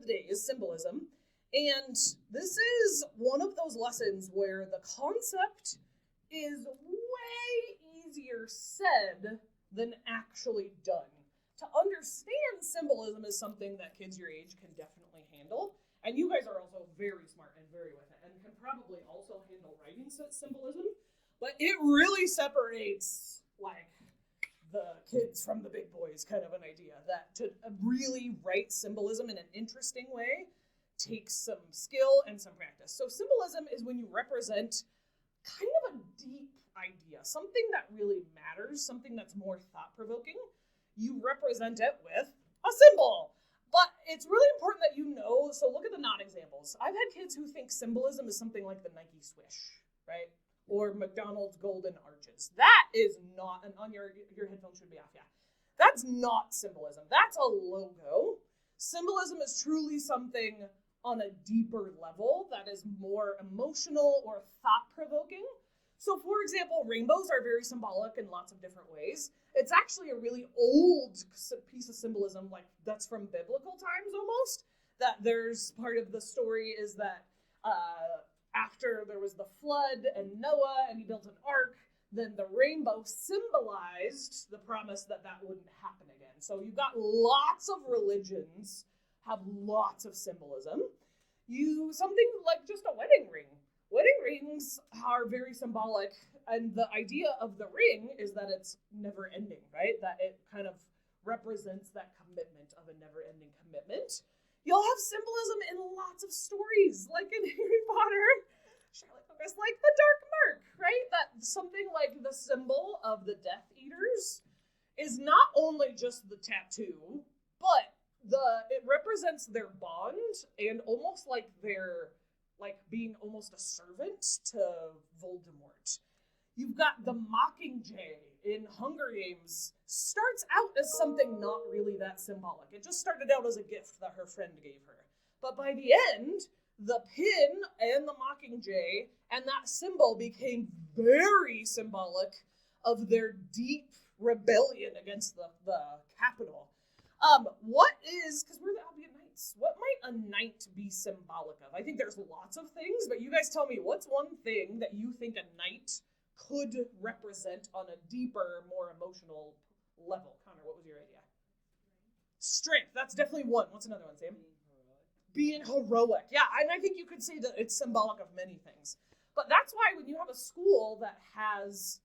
the day is symbolism. And this is one of those lessons where the concept is way easier said than actually done. To understand symbolism is something that kids your age can definitely handle. And you guys are also very smart and very with it and can probably also handle writing symbolism. But it really separates, like, the kids from the big boys kind of an idea. That to really write symbolism in an interesting way takes some skill and some practice. So symbolism is when you represent kind of a deep idea, something that really matters, something that's more thought-provoking. You represent it with a symbol. But it's really important that you know, so look at the non-examples. I've had kids who think symbolism is something like the Nike swish, right? Or McDonald's golden arches. That is not, and on your headphones should be off, yeah. That's not symbolism. That's a logo. Symbolism is truly something on a deeper level that is more emotional or thought-provoking. So, for example, rainbows are very symbolic in lots of different ways. It's actually a really old piece of symbolism, like that's from biblical times almost, that there's part of the story is that after there was the flood and Noah and he built an ark, then the rainbow symbolized the promise that that wouldn't happen again. So you've got lots of religions have lots of symbolism. Something like just a wedding ring. Wedding rings are very symbolic, and the idea of the ring is that it's never ending, right? That it kind of represents that commitment of a never-ending commitment. You'll have symbolism in lots of stories, like in Harry Potter, Charlotte Focus, like the Dark Mark, right? That something like the symbol of the Death Eaters is not only just the tattoo, but it represents their bond and almost like their, like being almost a servant to Voldemort. You've got the Mockingjay in Hunger Games. Starts out as something not really that symbolic. It just started out as a gift that her friend gave her. But by the end, the pin and the Mockingjay and that symbol became very symbolic of their deep rebellion against the capital. Because we're the Albion Knights, what might a knight be symbolic of? I think there's lots of things, but you guys tell me, what's one thing that you think a knight could represent on a deeper, more emotional level? Connor, what was your idea? Strength. That's definitely one. What's another one, Sam? Being heroic. Yeah, and I think you could say that it's symbolic of many things. But that's why when you have a school that has,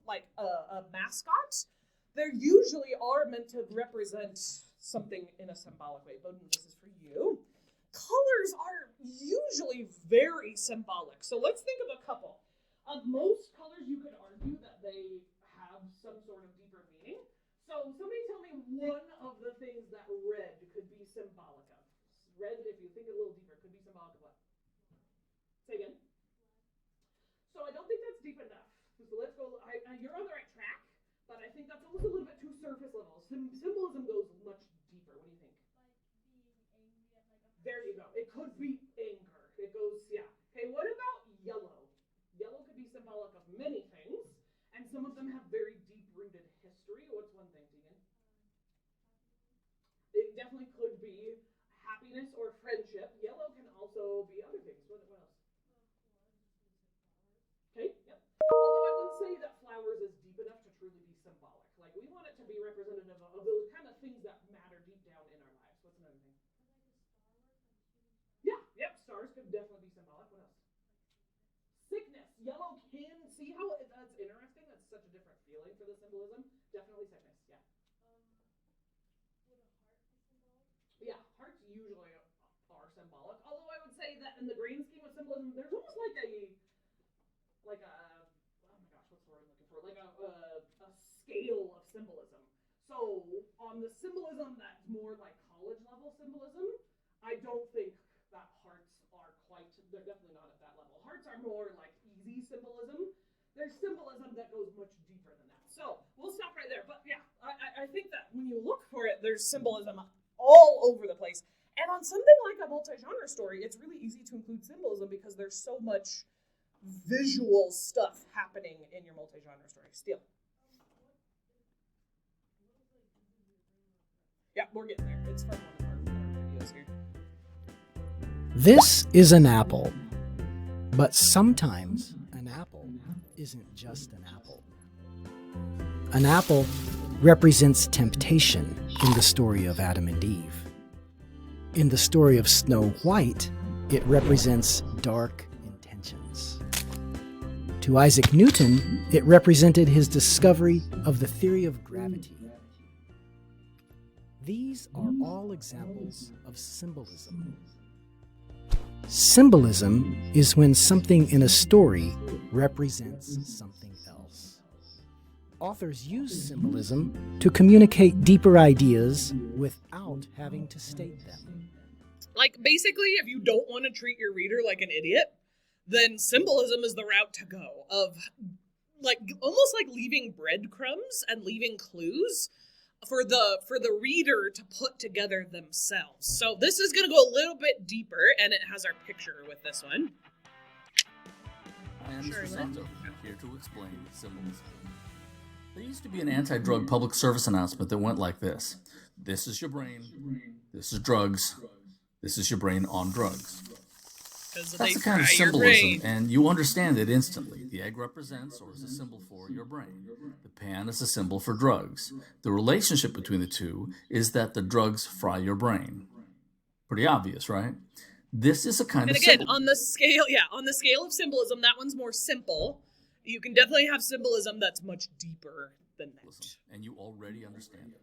like, a mascot, they usually are meant to represent something in a symbolic way. Bowden, this is for you. Colors are usually very symbolic. So let's think of a couple. Of most colors, you could argue that they have some sort of deeper meaning. So somebody tell me one of the things that red could be symbolic of. Red, if you think a little deeper, could be symbolic of what? Say again. So I don't think that's deep enough. So let's go. You're on the right track, but I think that's almost a little bit too surface level. Symbolism goes much deeper. What do you think? Like being angry at like a person. There you go. It could be anger. It goes, yeah. Okay, what about yellow? Yellow could be symbolic of many things, and some of them have very deep-rooted history. What's one thing, Tegan? It definitely could be happiness or friendship. Yellow can also be other things. What else? Okay, yep. Although I wouldn't say that flowers is deep enough to truly be symbolic. Like, we want it to be representative of those kind of things that matter deep down in our lives. What's another thing? Yeah, yep, stars could definitely be symbolic. What else? Sickness. Yellow can, see how that's interesting? That's such a different feeling for the symbolism. Definitely sickness, yeah. Would a heart be symbolic? Yeah, hearts usually are symbolic. Although I would say that in the grand scheme of symbolism, there's almost like a, oh my gosh, what's the word I'm looking for? Like a scale of symbolism. So on the symbolism that's more like college level symbolism, I don't think that hearts are quite, they're definitely not at that level. Hearts are more like easy symbolism. There's symbolism that goes much deeper than that. So we'll stop right there. But yeah, I think that when you look for it, there's symbolism all over the place. And on something like a multi-genre story, it's really easy to include symbolism because there's so much visual stuff happening in your multi-genre story. Steele. Yeah, we're getting there. It's from one of our videos here. This is an apple, but sometimes an apple isn't just an apple. An apple represents temptation in the story of Adam and Eve. In the story of Snow White, it represents dark intentions. To Isaac Newton, it represented his discovery of the theory of gravity. These are all examples of symbolism. Symbolism is when something in a story represents something else. Authors use symbolism to communicate deeper ideas without having to state them. Like, basically, if you don't want to treat your reader like an idiot, then symbolism is the route to go of, like, almost like leaving breadcrumbs and leaving clues for the reader to put together themselves. So this is going to go a little bit deeper, and it has our picture with this one. I am Mr. Santo, here to explain symbolism. There used to be an anti-drug public service announcement that went like this. This is your brain. This is drugs. This is your brain on drugs. That's the kind of symbolism, and you understand it instantly. The egg represents, or is a symbol for, your brain. The pan is a symbol for drugs. The relationship between the two is that the drugs fry your brain. Pretty obvious, right? This is a kind of symbol. And again, on the scale of symbolism, that one's more simple. You can definitely have symbolism that's much deeper than that. And you already understand it.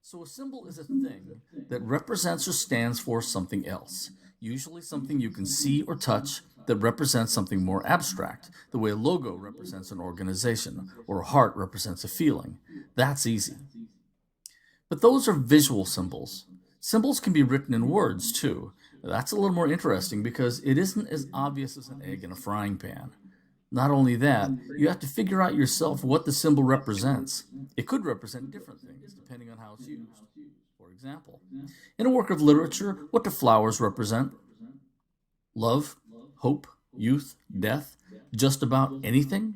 So a symbol is a thing that represents or stands for something else. Usually something you can see or touch that represents something more abstract, the way a logo represents an organization, or a heart represents a feeling. That's easy. But those are visual symbols. Symbols can be written in words, too. That's a little more interesting because it isn't as obvious as an egg in a frying pan. Not only that, you have to figure out yourself what the symbol represents. It could represent different things, depending on how it's used. For example, in a work of literature, what do flowers represent? Love, hope, youth, death, just about anything?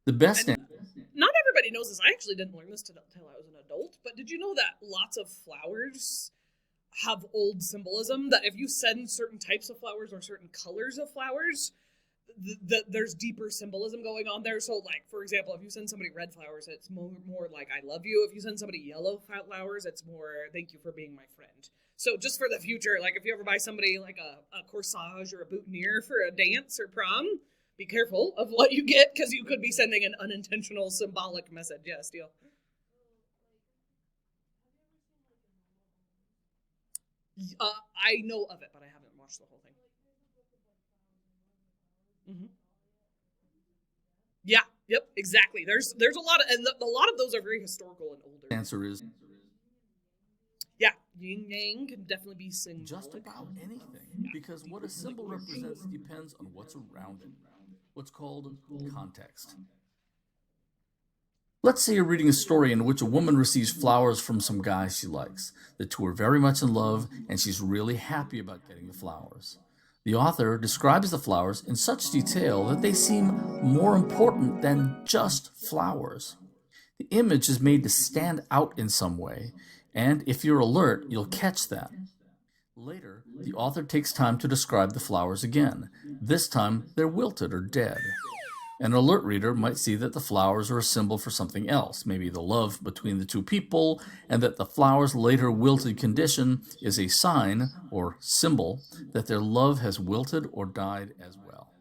The best answer. Not everybody knows this. I actually didn't learn this until I was an adult, but did you know that lots of flowers have old symbolism? That if you send certain types of flowers or certain colors of flowers, there's deeper symbolism going on there. So, like, for example, if you send somebody red flowers, it's more like, I love you. If you send somebody yellow flowers, it's more, thank you for being my friend. So just for the future, like, if you ever buy somebody, like, a corsage or a boutonniere for a dance or prom, be careful of what you get, because you could be sending an unintentional symbolic message. Yeah, Steele. I know of it, but I haven't watched the whole thing. Mm-hmm. Yeah. Yep. Exactly. There's a lot of, and a lot of those are very historical and older. The answer is. Yeah, yin yang can definitely be symbolic. Just about anything, because what a symbol represents depends on what's around it. What's called context. Let's say you're reading a story in which a woman receives flowers from some guy she likes. The two are very much in love, and she's really happy about getting the flowers. The author describes the flowers in such detail that they seem more important than just flowers. The image is made to stand out in some way, and if you're alert, you'll catch that. Later, the author takes time to describe the flowers again. This time, they're wilted or dead. An alert reader might see that the flowers are a symbol for something else, maybe the love between the two people, and that the flower's later wilted condition is a sign, or symbol, that their love has wilted or died as well.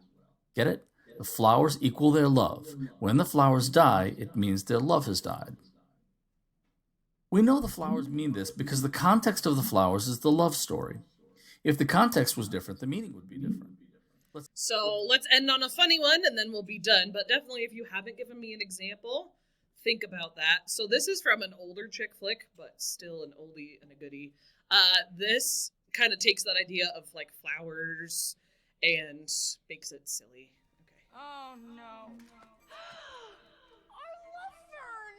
Get it? The flowers equal their love. When the flowers die, it means their love has died. We know the flowers mean this because the context of the flowers is the love story. If the context was different, the meaning would be different. So let's end on a funny one, and then we'll be done. But definitely, if you haven't given me an example, think about that. So this is from an older chick flick, but still an oldie and a goodie. This kind of takes that idea of, like, flowers and makes it silly. Okay. Oh, no. Our love fern!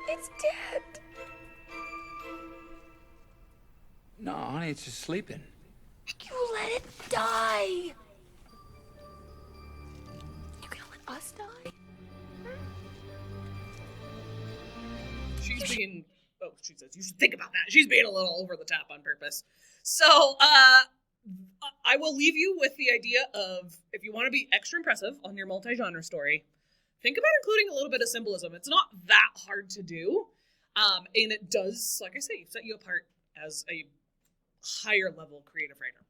It's dead. No, honey, it's just sleeping. You let it die. You gonna let us die? She's she says, you should think about that. She's being a little over the top on purpose. So I will leave you with the idea of, if you want to be extra impressive on your multi-genre story, think about including a little bit of symbolism. It's not that hard to do. And it does, like I say, set you apart as a higher level creative writer.